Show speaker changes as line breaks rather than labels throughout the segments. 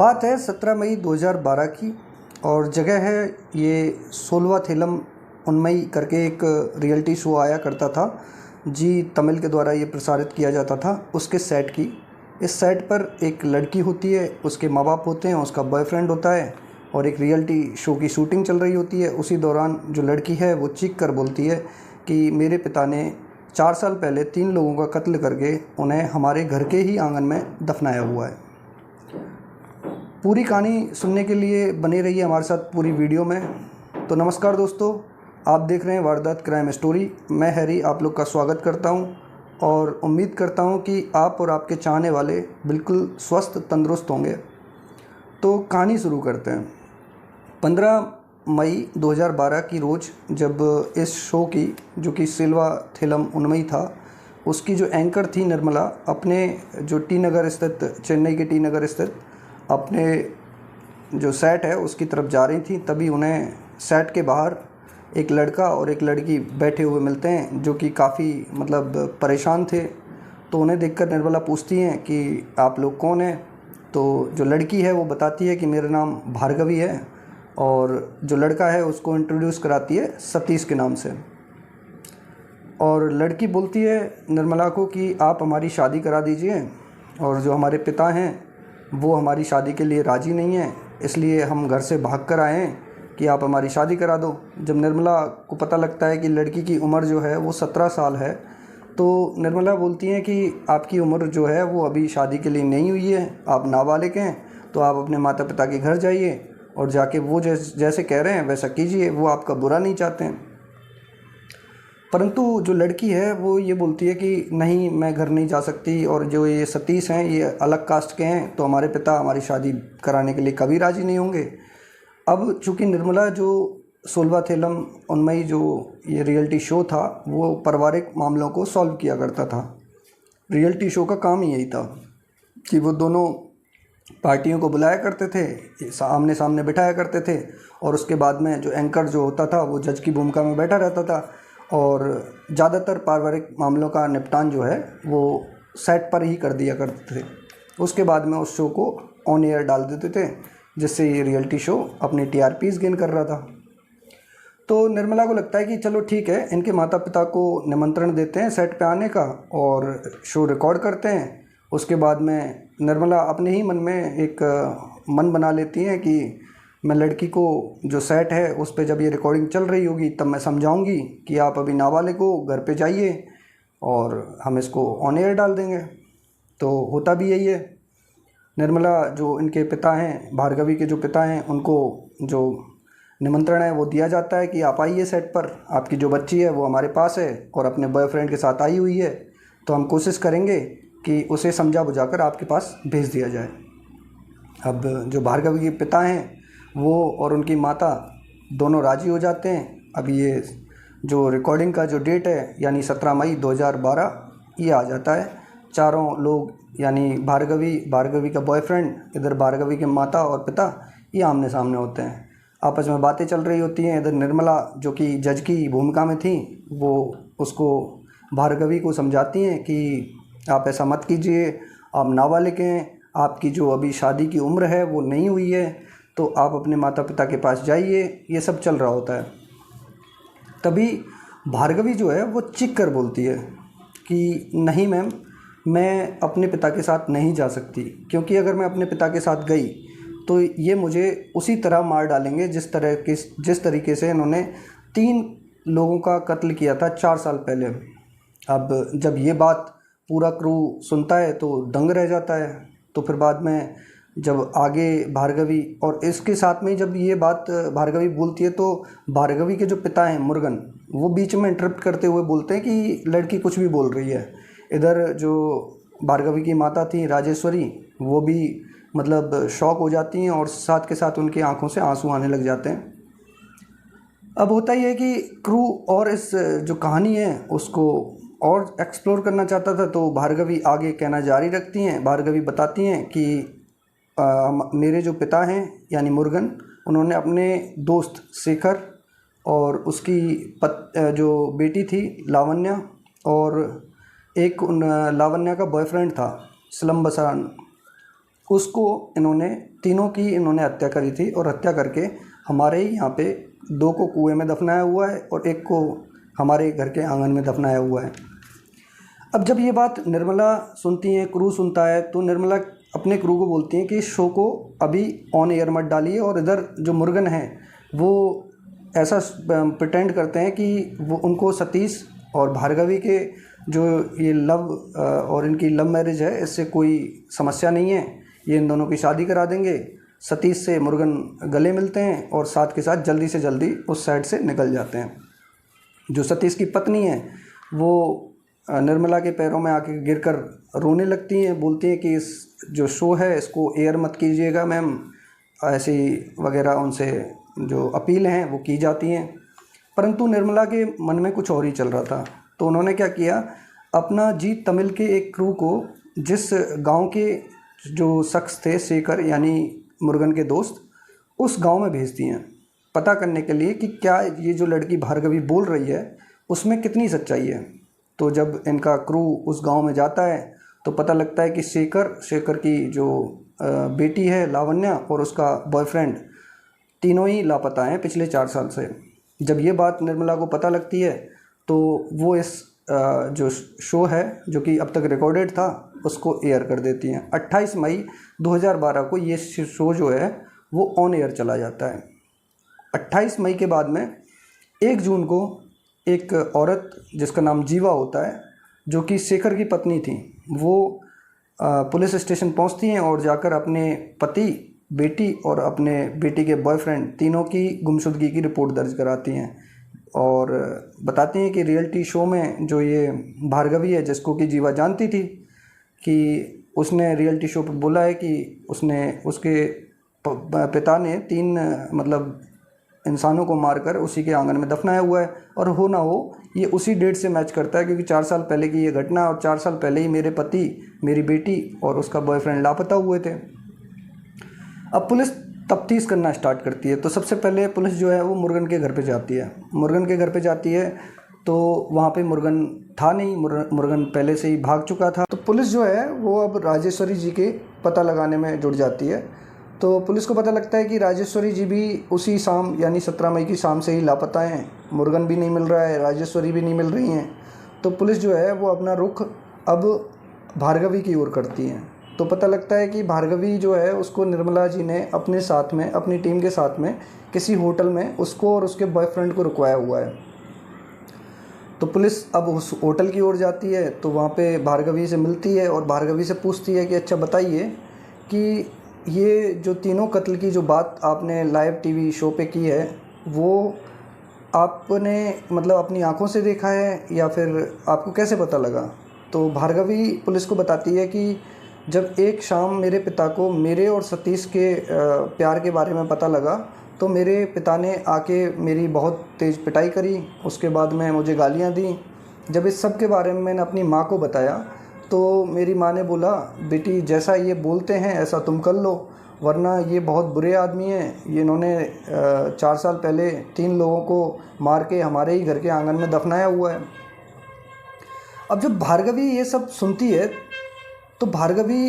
बात है 17 मई 2012 की और जगह है ये सोलवाथेलम उन्मई करके एक रियलिटी शो आया करता था। जी तमिल के द्वारा ये प्रसारित किया जाता था। उसके सेट की इस सेट पर एक लड़की होती है, उसके माँ बाप होते हैं, उसका बॉयफ्रेंड होता है और एक रियलिटी शो की शूटिंग चल रही होती है। उसी दौरान जो लड़की है वो चीख कर बोलती है कि मेरे पिता ने 4 साल पहले 3 लोगों का कत्ल करके उन्हें हमारे घर के ही आंगन में दफनाया हुआ है। पूरी कहानी सुनने के लिए बने रहिए हमारे साथ पूरी वीडियो में। तो नमस्कार दोस्तों, आप देख रहे हैं वारदात क्राइम स्टोरी। मैं हैरी आप लोग का स्वागत करता हूं और उम्मीद करता हूं कि आप और आपके चाहने वाले बिल्कुल स्वस्थ तंदुरुस्त होंगे। तो कहानी शुरू करते हैं। 15 मई 2012 की रोज़ जब इस शो की, जो कि सोलवाथेलम उन्मई था, उसकी जो एंकर थी निर्मला, अपने जो टी नगर स्थित, चेन्नई के टी नगर स्थित अपने जो सेट है उसकी तरफ जा रही थी। तभी उन्हें सेट के बाहर एक लड़का और एक लड़की बैठे हुए मिलते हैं, जो कि काफ़ी परेशान थे। तो उन्हें देखकर निर्मला पूछती हैं कि आप लोग कौन हैं। तो जो लड़की है वो बताती है कि मेरा नाम भार्गवी है, और जो लड़का है उसको इंट्रोड्यूस कराती है सतीश के नाम से। और लड़की बोलती है निर्मला को कि आप हमारी शादी करा दीजिए, और जो हमारे पिता हैं वो हमारी शादी के लिए राज़ी नहीं हैं, इसलिए हम घर से भाग कर आए हैं कि आप हमारी शादी करा दो। जब निर्मला को पता लगता है कि लड़की की उम्र जो है वो 17 साल है, तो निर्मला बोलती हैं कि आपकी उम्र जो है वो अभी शादी के लिए नहीं हुई है, आप नाबालिग हैं, तो आप अपने माता पिता के घर जाइए और जाके वो जैसे कह रहे हैं वैसा कीजिए, वो आपका बुरा नहीं चाहते हैं। परंतु जो लड़की है वो ये बोलती है कि नहीं, मैं घर नहीं जा सकती, और जो ये सतीश हैं ये अलग कास्ट के हैं, तो हमारे पिता हमारी शादी कराने के लिए कभी राज़ी नहीं होंगे। अब चूँकि निर्मला जो सोलवाथेलम उन्मई जो ये रियलिटी शो था वो पारिवारिक मामलों को सॉल्व किया करता था। रियलिटी शो का काम ही यही था कि वो दोनों पार्टियों को बुलाया करते थे, आमने सामने बिठाया करते थे, और उसके बाद में जो एंकर जो होता था वो जज की भूमिका में बैठा रहता था, और ज़्यादातर पारिवारिक मामलों का निपटान जो है वो सेट पर ही कर दिया करते थे। उसके बाद में उस शो को ऑन एयर डाल देते थे, जिससे ये रियलिटी शो अपनी टीआरपीज़ गेन कर रहा था। तो निर्मला को लगता है कि चलो ठीक है, इनके माता पिता को निमंत्रण देते हैं सेट पे आने का और शो रिकॉर्ड करते हैं। उसके बाद में निर्मला अपने ही मन में एक मन बना लेती हैं कि मैं लड़की को जो सेट है उस पे जब ये रिकॉर्डिंग चल रही होगी तब मैं समझाऊंगी कि आप अभी नाबालिग हो, घर पे जाइए और हम इसको ऑन एयर डाल देंगे। तो होता भी यही है। निर्मला जो इनके पिता हैं, भार्गवी के जो पिता हैं, उनको जो निमंत्रण है वो दिया जाता है कि आप आइए सेट पर, आपकी जो बच्ची है वो हमारे पास है और अपने बॉयफ्रेंड के साथ आई हुई है, तो हम कोशिश करेंगे कि उसे समझा बुझाकर आपके पास भेज दिया जाए। अब जो भार्गवी के पिता हैं वो और उनकी माता दोनों राज़ी हो जाते हैं। अब ये जो रिकॉर्डिंग का जो डेट है यानी 17 मई 2012 ये आ जाता है। चारों लोग यानी भार्गवी का बॉयफ्रेंड, इधर भार्गवी के माता और पिता, ये आमने सामने होते हैं। आपस में बातें चल रही होती हैं। इधर निर्मला जो कि जज की भूमिका में थी वो उसको भार्गवी को समझाती हैं कि आप ऐसा मत कीजिए, आप नाबालिग हैं, आपकी जो अभी शादी की उम्र है वो नहीं हुई है, तो आप अपने माता पिता के पास जाइए। ये सब चल रहा होता है। तभी भार्गवी जो है वो चीख कर बोलती है कि नहीं मैम, मैं अपने पिता के साथ नहीं जा सकती, क्योंकि अगर मैं अपने पिता के साथ गई तो ये मुझे उसी तरह मार डालेंगे जिस तरीके से इन्होंने 3 लोगों का कत्ल किया था 4 साल पहले। अब जब ये बात पूरा क्रू सुनता है तो दंग रह जाता है। तो फिर बाद में जब आगे भार्गवी, और इसके साथ में जब ये बात भार्गवी बोलती है तो भार्गवी के जो पिता हैं मुरुगन, वो बीच में इंटरप्ट करते हुए बोलते हैं कि लड़की कुछ भी बोल रही है। इधर जो भार्गवी की माता थी राजेश्वरी, वो भी शॉक हो जाती हैं और साथ के साथ उनकी आंखों से आंसू आने लग जाते हैं। अब होता ही है कि क्रू और इस जो कहानी है उसको और एक्सप्लोर करना चाहता था, तो भार्गवी आगे कहना जारी रखती हैं। भार्गवी बताती हैं कि मेरे जो पिता हैं यानी मुरुगन, उन्होंने अपने दोस्त शेखर और उसकी जो बेटी थी लावण्या, और एक लावण्या का बॉयफ्रेंड था सिलम्बसरान, उसको इन्होंने तीनों की इन्होंने हत्या करी थी और हत्या करके हमारे ही यहाँ पे 2 को कुएं में दफनाया हुआ है और 1 को हमारे घर के आंगन में दफनाया हुआ है। अब जब ये बात निर्मला सुनती हैं, क्रू सुनता है, तो निर्मला अपने क्रू को बोलती हैं कि इस शो को अभी ऑन एयर मत डालिए, और इधर जो मुर्गन हैं वो ऐसा प्रिटेंड करते हैं कि वो उनको सतीश और भार्गवी के जो ये लव और इनकी लव मैरिज है इससे कोई समस्या नहीं है, ये इन दोनों की शादी करा देंगे। सतीश से मुर्गन गले मिलते हैं और साथ के साथ जल्दी से जल्दी उस साइड से निकल जाते हैं। जो सतीश की पत्नी है वो निर्मला के पैरों में आके गिरकर रोने लगती हैं, बोलती हैं कि इस जो शो है इसको एयर मत कीजिएगा मैम, ऐसी वगैरह उनसे जो अपील हैं वो की जाती हैं। परंतु निर्मला के मन में कुछ और ही चल रहा था, तो उन्होंने क्या किया, अपना जी तमिल के एक क्रू को जिस गांव के जो शख्स थे शेखर यानी मुर्गन के दोस्त, उस गांव में भेज दिए पता करने के लिए कि क्या ये जो लड़की भार्गवी बोल रही है उसमें कितनी सच्चाई है। तो जब इनका क्रू उस गांव में जाता है तो पता लगता है कि शेखर की जो बेटी है लावण्या और उसका बॉयफ्रेंड तीनों ही लापता हैं पिछले 4 साल से। जब ये बात निर्मला को पता लगती है तो वो इस जो शो है जो कि अब तक रिकॉर्डेड था उसको एयर कर देती हैं। 28 मई 2012 को ये शो जो है वो ऑन एयर चला जाता है। 28 मई के बाद में 1 जून को एक औरत जिसका नाम जीवा होता है, जो कि शेखर की पत्नी थी, वो पुलिस स्टेशन पहुंचती हैं और जाकर अपने पति, बेटी और अपने बेटी के बॉयफ्रेंड तीनों की गुमशुदगी की रिपोर्ट दर्ज कराती हैं और बताती हैं कि रियलिटी शो में जो ये भार्गवी है, जिसको कि जीवा जानती थी, कि उसने रियलिटी शो पर बोला है कि उसके पिता ने 3 मतलब इंसानों को मारकर उसी के आंगन में दफनाया हुआ है, और हो ना हो ये उसी डेट से मैच करता है क्योंकि 4 साल पहले की ये घटना और 4 साल पहले ही मेरे पति, मेरी बेटी और उसका बॉयफ्रेंड लापता हुए थे। अब पुलिस तफ्तीश करना स्टार्ट करती है। तो सबसे पहले पुलिस जो है वो मुर्गन के घर पे जाती है। मुर्गन के घर पे जाती है तो वहाँ पे मुर्गन था नहीं, मुर्गन पहले से ही भाग चुका था। तो पुलिस जो है वो अब राजेश्वरी जी के पता लगाने में जुट जाती है। तो पुलिस को पता लगता है कि राजेश्वरी जी भी उसी शाम यानी 17 मई की शाम से ही लापता हैं। मुर्गन भी नहीं मिल रहा है, राजेश्वरी भी नहीं मिल रही हैं। तो पुलिस जो है वो अपना रुख अब भार्गवी की ओर करती हैं। तो पता लगता है कि भार्गवी जो है उसको निर्मला जी ने अपने साथ में, अपनी टीम के साथ में किसी होटल में उसको और उसके बॉयफ्रेंड को रुकवाया हुआ है। तो पुलिस अब उस होटल की ओर जाती है तो वहाँ पे भार्गवी से मिलती है और भार्गवी से पूछती है कि अच्छा बताइए कि ये जो तीनों कत्ल की जो बात आपने लाइव टीवी शो पे की है वो आपने मतलब अपनी आंखों से देखा है या फिर आपको कैसे पता लगा। तो भार्गवी पुलिस को बताती है कि जब एक शाम मेरे पिता को मेरे और सतीश के प्यार के बारे में पता लगा तो मेरे पिता ने आके मेरी बहुत तेज़ पिटाई करी, उसके बाद में मुझे गालियाँ दी। जब इस सब के बारे में मैंने अपनी माँ को बताया तो मेरी माँ ने बोला बेटी जैसा ये बोलते हैं ऐसा तुम कर लो, वरना ये बहुत बुरे आदमी हैं, ये इन्होंने 4 साल पहले 3 लोगों को मार के हमारे ही घर के आंगन में दफनाया हुआ है। अब जब भार्गवी ये सब सुनती है तो भार्गवी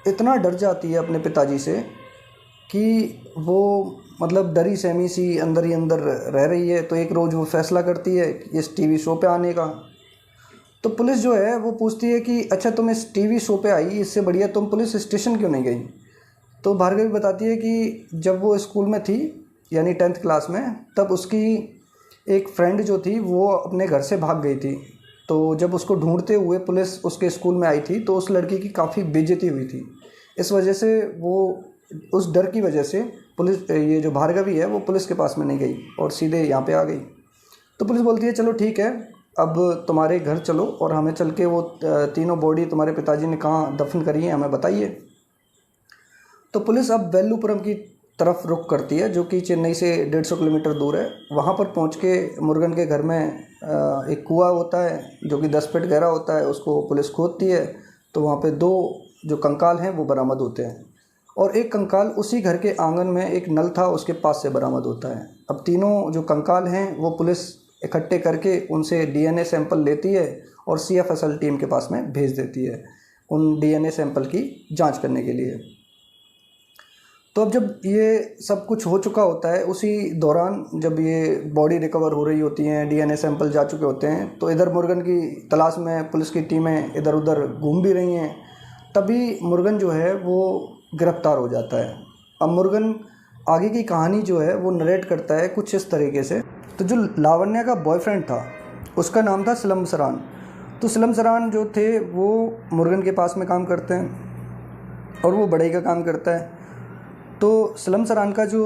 इतना डर जाती है अपने पिताजी से कि वो मतलब डरी सहमी सी अंदर ही अंदर रह रही है। तो एक रोज़ वो फैसला करती है इस टीवी शो पे आने का। तो पुलिस जो है वो पूछती है कि अच्छा तुम इस टीवी शो पे आई, इससे बढ़िया तुम पुलिस स्टेशन क्यों नहीं गई। तो भार्गवी बताती है कि जब वो स्कूल में थी यानी 10th क्लास में, तब उसकी एक फ्रेंड जो थी वो अपने घर से भाग गई थी। तो जब उसको ढूंढते हुए पुलिस उसके स्कूल में आई थी तो उस लड़की की काफ़ी बेइज्जती हुई थी। इस वजह से वो उस डर की वजह से पुलिस, ये जो भार्गवी है वो पुलिस के पास में नहीं गई और सीधे यहाँ पे आ गई। तो पुलिस बोलती है चलो ठीक है, अब तुम्हारे घर चलो और हमें चल के वो तीनों बॉडी तुम्हारे पिताजी ने कहाँ दफन करी है हमें बताइए। तो पुलिस अब वेल्लुपुरम की तरफ रुख करती है जो कि चेन्नई से 150 किलोमीटर दूर है। वहाँ पर पहुँच के मुर्गन के घर में एक कुआं होता है जो कि 10 फीट गहरा होता है, उसको पुलिस खोदती है। तो वहाँ पे 2 जो कंकाल हैं वो बरामद होते हैं और एक कंकाल उसी घर के आंगन में एक नल था उसके पास से बरामद होता है। अब तीनों जो कंकाल हैं वो पुलिस इकट्ठे करके उनसे DNA सैंपल लेती है और CFSL टीम के पास में भेज देती है उन DNA सैंपल की जांच करने के लिए। तो अब जब ये सब कुछ हो चुका होता है, उसी दौरान जब ये बॉडी रिकवर हो रही होती हैं, डीएनए सैंपल जा चुके होते हैं, तो इधर मुर्गन की तलाश में पुलिस की टीमें इधर उधर घूम भी रही हैं। तभी मुर्गन जो है वो गिरफ़्तार हो जाता है। अब मुर्गन आगे की कहानी जो है वो नरेट करता है कुछ इस तरीके से। तो जो लावण्या का बॉयफ्रेंड था उसका नाम था सिलम सरान। तो सिलम सरान जो थे वो मुर्गन के पास में काम करते हैं और वो बढ़ई का काम करता है। तो सिलम सरान का जो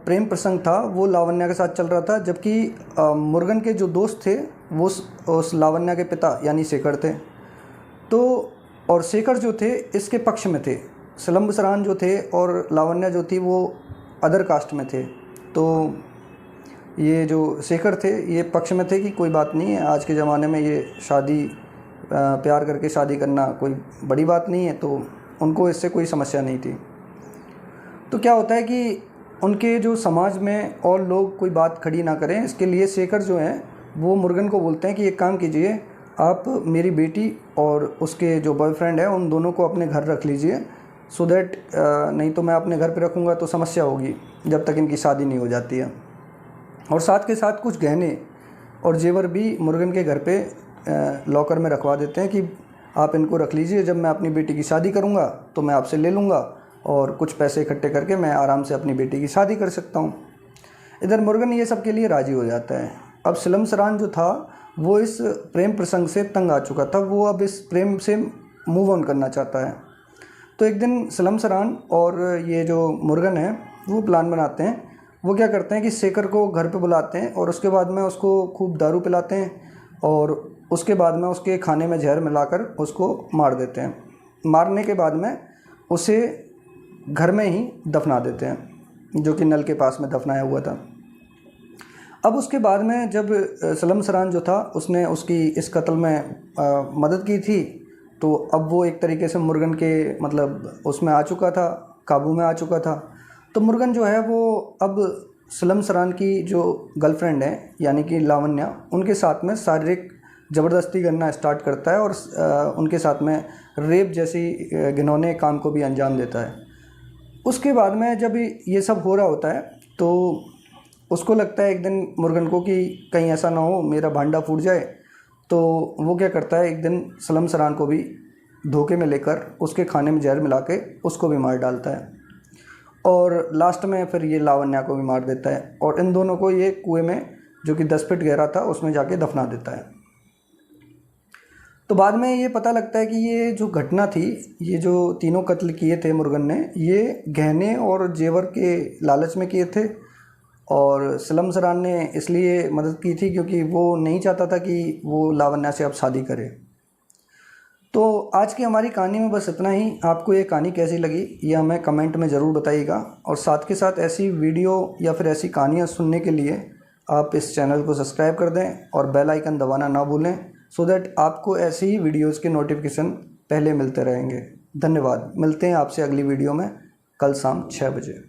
प्रेम प्रसंग था वो लावण्या के साथ चल रहा था, जबकि मुर्गन के जो दोस्त थे वो उस लावण्या के पिता यानी शेखर थे। तो और शेखर जो थे इसके पक्ष में थे, सिलम सरान जो थे और लावण्या जो थी वो अदर कास्ट में थे। तो ये जो शेखर थे ये पक्ष में थे कि कोई बात नहीं है, आज के ज़माने में ये शादी प्यार करके शादी करना कोई बड़ी बात नहीं है, तो उनको इससे कोई समस्या नहीं थी। तो क्या होता है कि उनके जो समाज में और लोग कोई बात खड़ी ना करें, इसके लिए शेखर जो हैं वो मुर्गन को बोलते हैं कि एक काम कीजिए, आप मेरी बेटी और उसके जो बॉयफ्रेंड है उन दोनों को अपने घर रख लीजिए, सो दैट नहीं तो मैं अपने घर पे रखूँगा तो समस्या होगी जब तक इनकी शादी नहीं हो जाती है। और साथ के साथ कुछ गहने और जेवर भी मुर्गन के घर पे लॉकर में रखवा देते हैं कि आप इनको रख लीजिए, जब मैं अपनी बेटी की शादी करूँगा तो मैं आपसे ले लूँगा और कुछ पैसे इकट्ठे करके मैं आराम से अपनी बेटी की शादी कर सकता हूँ। इधर मुर्गन ये सब के लिए राज़ी हो जाता है। अब सिलम सरान जो था वो इस प्रेम प्रसंग से तंग आ चुका था, वो अब इस प्रेम से मूव ऑन करना चाहता है। तो एक दिन सिलम सरान और ये जो मुर्गन है वो प्लान बनाते हैं। वो क्या करते हैं कि शेखर को घर पे बुलाते हैं और उसके बाद में उसको खूब दारू पिलाते हैं और उसके बाद में उसके खाने में जहर मिलाकर उसको मार देते हैं। मारने के बाद में उसे घर में ही दफना देते हैं, जो कि नल के पास में दफनाया हुआ था। अब उसके बाद में जब सिलम सरान जो था उसने उसकी इस कत्ल में मदद की थी, तो अब वो एक तरीके से मुर्गन के मतलब उसमें आ चुका था, काबू में आ चुका था। तो मुर्गन जो है वो अब सिलम सरान की जो गर्लफ्रेंड है यानी कि लावण्या, उनके साथ में शारीरिक ज़बरदस्ती करना स्टार्ट करता है और उनके साथ में रेप जैसी घिनौने काम को भी अंजाम देता है। उसके बाद में जब ये सब हो रहा होता है तो उसको लगता है एक दिन मुर्गन को कि कहीं ऐसा ना हो मेरा भांडा फूट जाए। तो वो क्या करता है, एक दिन सिलम सरान को भी धोखे में लेकर उसके खाने में जहर मिला के उसको भी मार डालता है और लास्ट में फिर ये लावण्या को भी मार देता है और इन दोनों को ये कुएं में जो कि 10 फीट गहरा था उसमें जाके दफना देता है। तो बाद में ये पता लगता है कि ये जो घटना थी, ये जो तीनों कत्ल किए थे मुर्गन ने, ये गहने और जेवर के लालच में किए थे और सिलम सरान ने इसलिए मदद की थी क्योंकि वो नहीं चाहता था कि वो लावण्या से अब शादी करे। तो आज की हमारी कहानी में बस इतना ही। आपको ये कहानी कैसी लगी ये हमें कमेंट में ज़रूर बताइएगा और साथ के साथ ऐसी वीडियो या फिर ऐसी कहानियाँ सुनने के लिए आप इस चैनल को सब्सक्राइब कर दें और बेल आइकन दबाना ना भूलें, सो दैट आपको ऐसी ही वीडियोज़ के नोटिफिकेशन पहले मिलते रहेंगे। धन्यवाद। मिलते हैं आपसे अगली वीडियो में कल शाम 6 बजे।